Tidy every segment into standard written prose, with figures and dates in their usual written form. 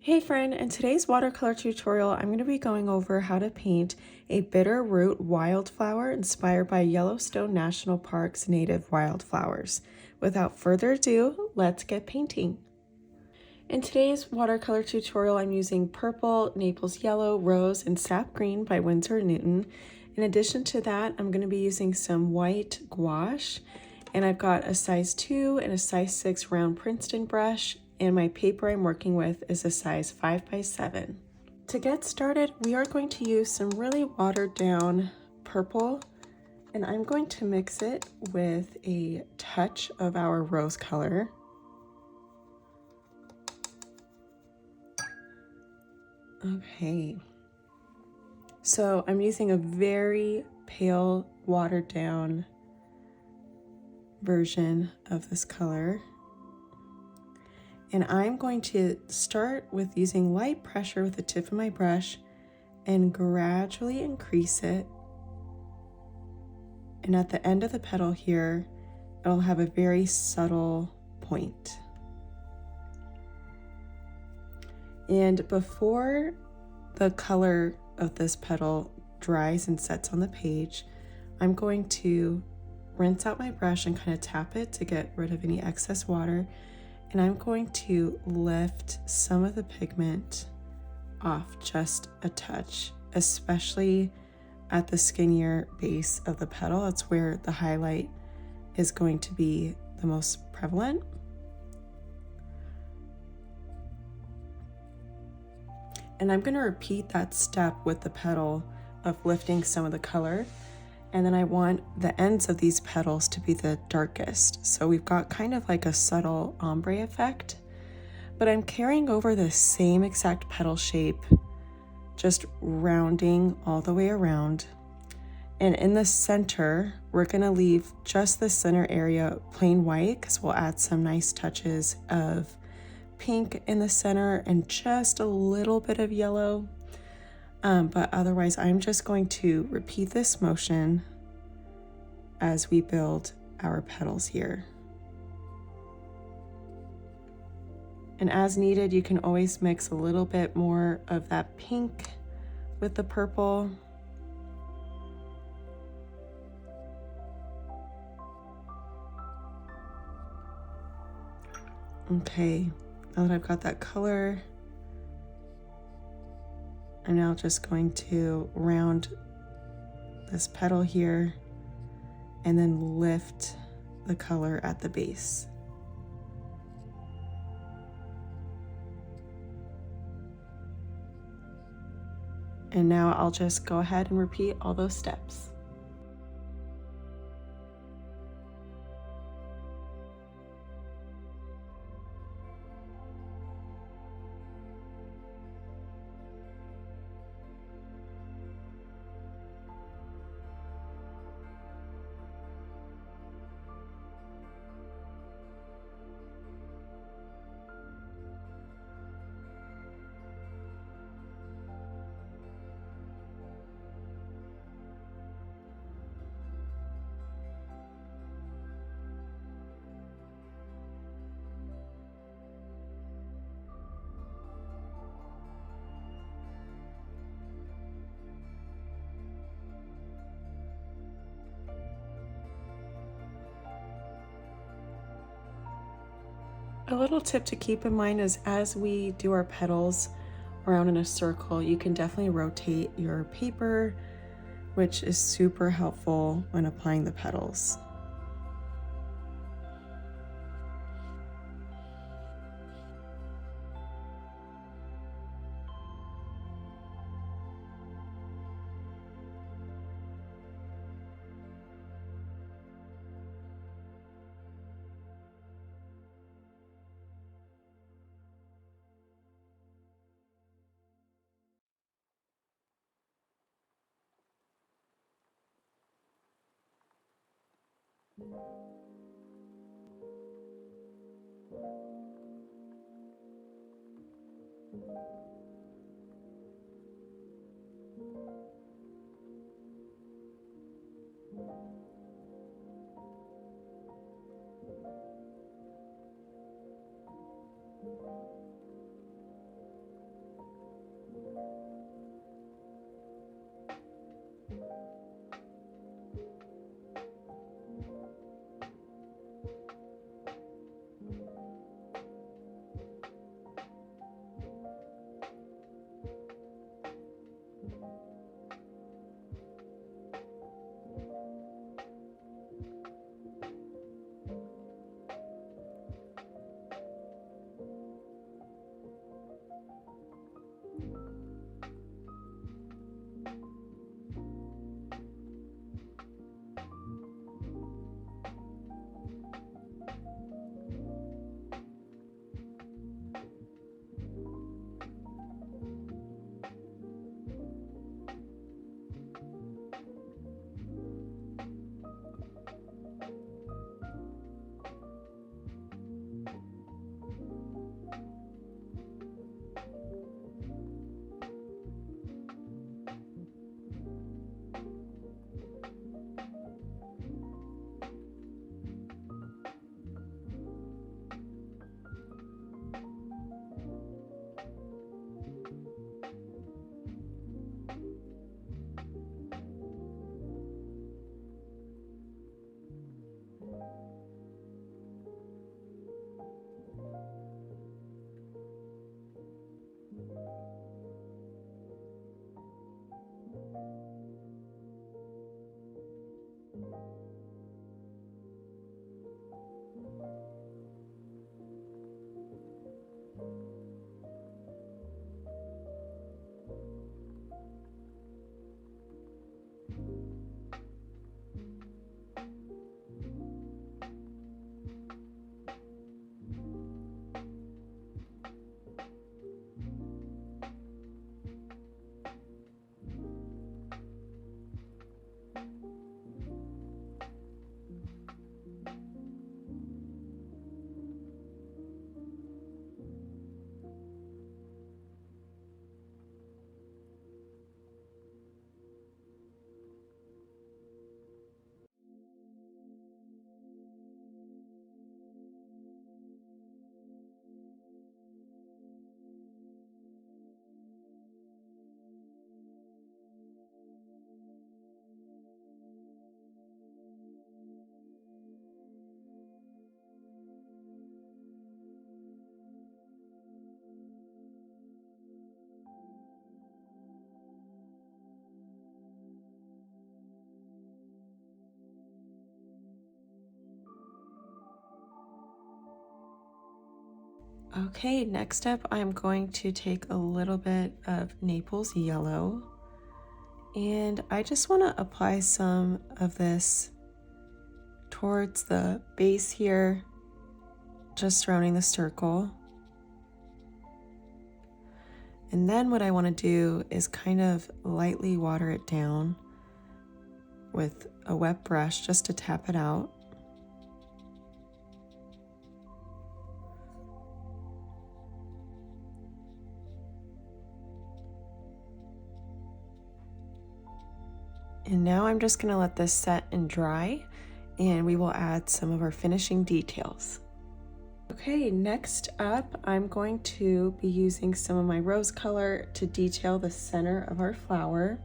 Hey friend, in today's watercolor tutorial, I'm going to be going over how to paint a Bitterroot wildflower inspired by Yellowstone National Park's native wildflowers. Without further ado, let's get painting. In today's watercolor tutorial, I'm using purple, Naples Yellow, Rose, and Sap Green by Winsor & Newton. In addition to that, I'm going to be using some white gouache, and I've got a size 2 and a size 6 round Princeton brush, and my paper I'm working with is a size 5x7. To get started, we are going to use some really watered down purple, and I'm going to mix it with a touch of our rose color. Okay, so I'm using a very pale, watered down version of this color. And I'm going to start with using light pressure with the tip of my brush and gradually increase it. And at the end of the petal here, it'll have a very subtle point. And before the color of this petal dries and sets on the page, I'm going to rinse out my brush and kind of tap it to get rid of any excess water. And I'm going to lift some of the pigment off just a touch, especially at the skinnier base of the petal. That's where the highlight is going to be the most prevalent. And I'm going to repeat that step with the petal of lifting some of the color. And then I want the ends of these petals to be the darkest. So we've got kind of like a subtle ombre effect, but I'm carrying over the same exact petal shape, just rounding all the way around. And in the center, we're going to leave just the center area plain white because we'll add some nice touches of pink in the center and just a little bit of yellow. But otherwise, I'm just going to repeat this motion as we build our petals here. And as needed, you can always mix a little bit more of that pink with the purple. Okay, now that I've got that color, I'm now just going to round this petal here and then lift the color at the base. And now I'll just go ahead and repeat all those steps. A little tip to keep in mind is as we do our petals around in a circle, you can definitely rotate your paper, which is super helpful when applying the petals. Okay, next up I'm going to take a little bit of Naples Yellow, and I just want to apply some of this towards the base here, just surrounding the circle. And then what I want to do is kind of lightly water it down with a wet brush just to tap it out. And now I'm just going to let this set and dry, and we will add some of our finishing details. Okay, next up, I'm going to be using some of my rose color to detail the center of our flower.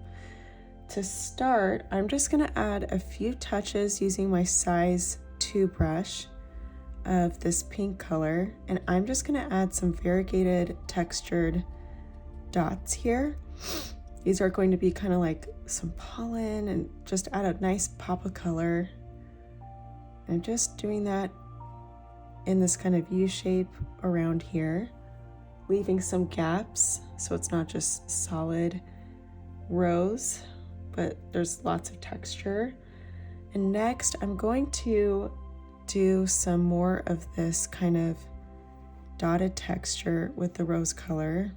To start, I'm just going to add a few touches using my size 2 brush of this pink color, and I'm just going to add some variegated textured dots here. These are going to be kind of like some pollen and just add a nice pop of color. And just doing that in this kind of U shape around here, leaving some gaps so it's not just solid rose, but there's lots of texture. And next I'm going to do some more of this kind of dotted texture with the rose color,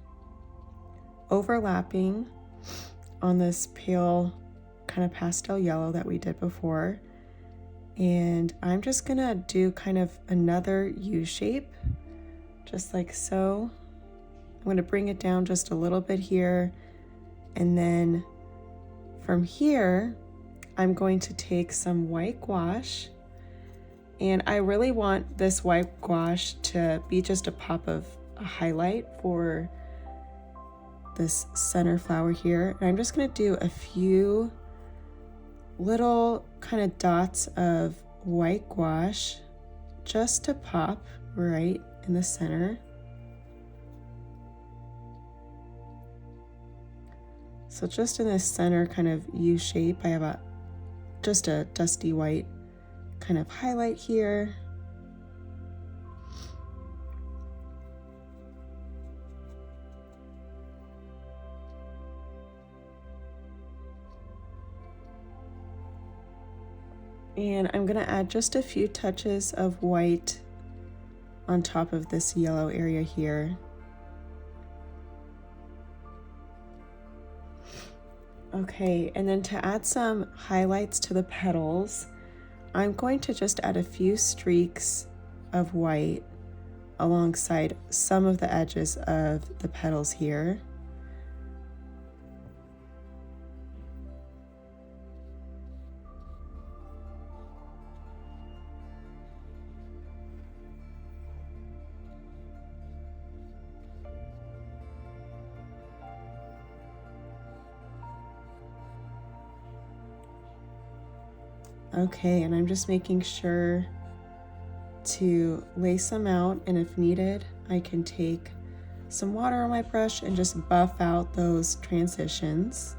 overlapping on this pale kind of pastel yellow that we did before. And I'm just gonna do kind of another U shape, just like so. I'm gonna bring it down just a little bit here, and then from here I'm going to take some white gouache, and I really want this white gouache to be just a pop of a highlight for this center flower here. And I'm just going to do a few little kind of dots of white gouache just to pop right in the center. So just in this center kind of U shape, I have just a dusty white kind of highlight here. And I'm going to add just a few touches of white on top of this yellow area here. Okay, and then to add some highlights to the petals, I'm going to just add a few streaks of white alongside some of the edges of the petals here. Okay, and I'm just making sure to lace them out, and if needed, I can take some water on my brush and just buff out those transitions.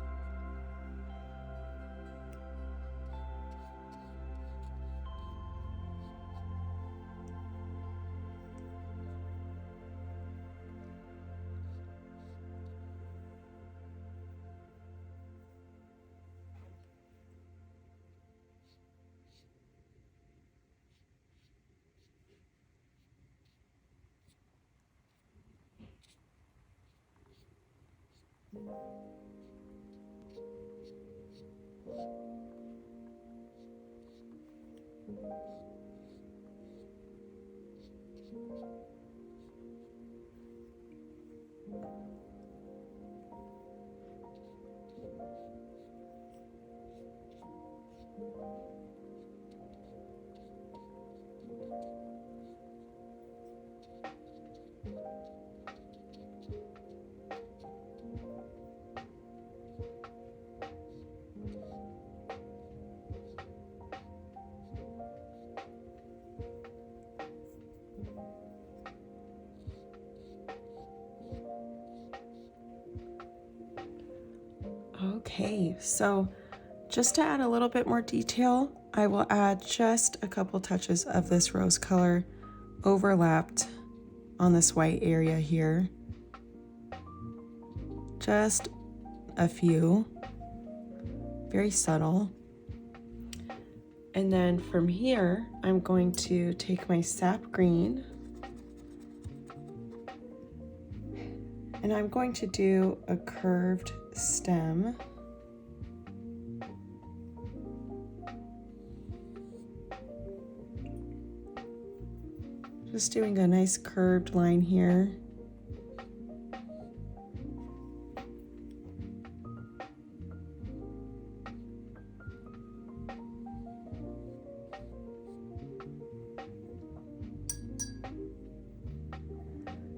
Okay, so just to add a little bit more detail, I will add just a couple touches of this rose color overlapped on this white area here. Just a few, very subtle. And then from here, I'm going to take my Sap Green and I'm going to do a curved stem. Just doing a nice curved line here.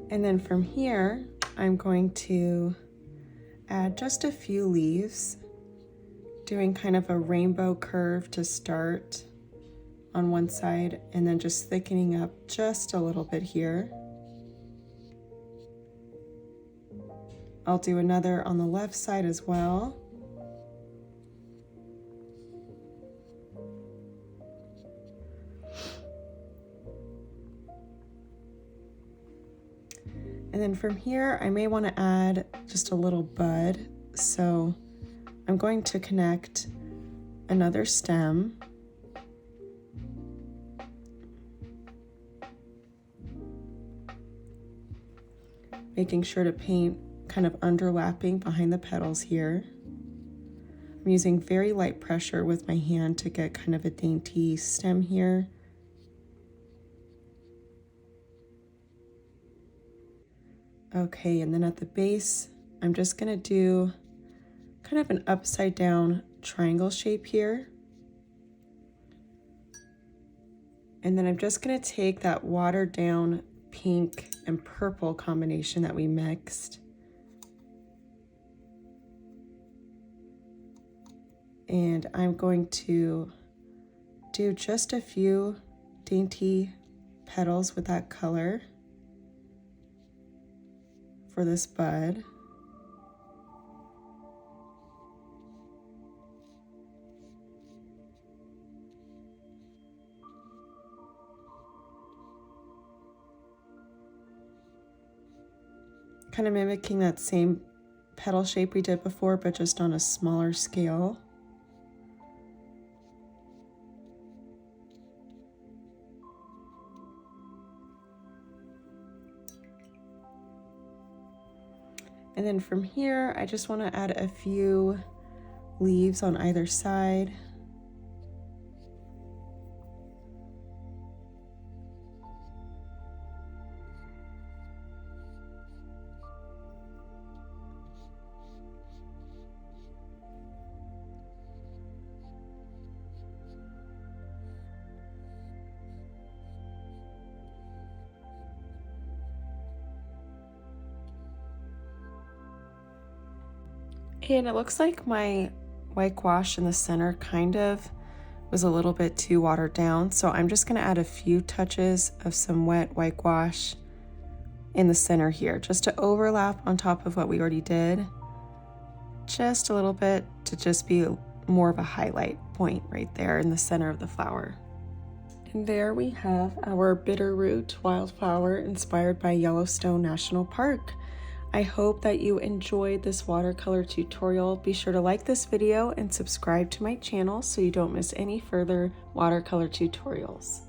And then from here, I'm going to add just a few leaves, doing kind of a rainbow curve to start on one side and then just thickening up just a little bit here. I'll do another on the left side as well. And then from here, I may want to add just a little bud. So I'm going to connect another stem. Making sure to paint kind of underlapping behind the petals here. I'm using very light pressure with my hand to get kind of a dainty stem here. Okay, and then at the base, I'm just gonna do kind of an upside down triangle shape here. And then I'm just gonna take that watered down pink and purple combination that we mixed. And I'm going to do just a few dainty petals with that color for this bud. Kind of mimicking that same petal shape we did before, but just on a smaller scale. And then from here, I just want to add a few leaves on either side. And it looks like my white gouache in the center kind of was a little bit too watered down. So I'm just gonna add a few touches of some wet white gouache in the center here, just to overlap on top of what we already did. Just a little bit to just be more of a highlight point right there in the center of the flower. And there we have our Bitterroot wildflower inspired by Yellowstone National Park. I hope that you enjoyed this watercolor tutorial. Be sure to like this video and subscribe to my channel so you don't miss any further watercolor tutorials.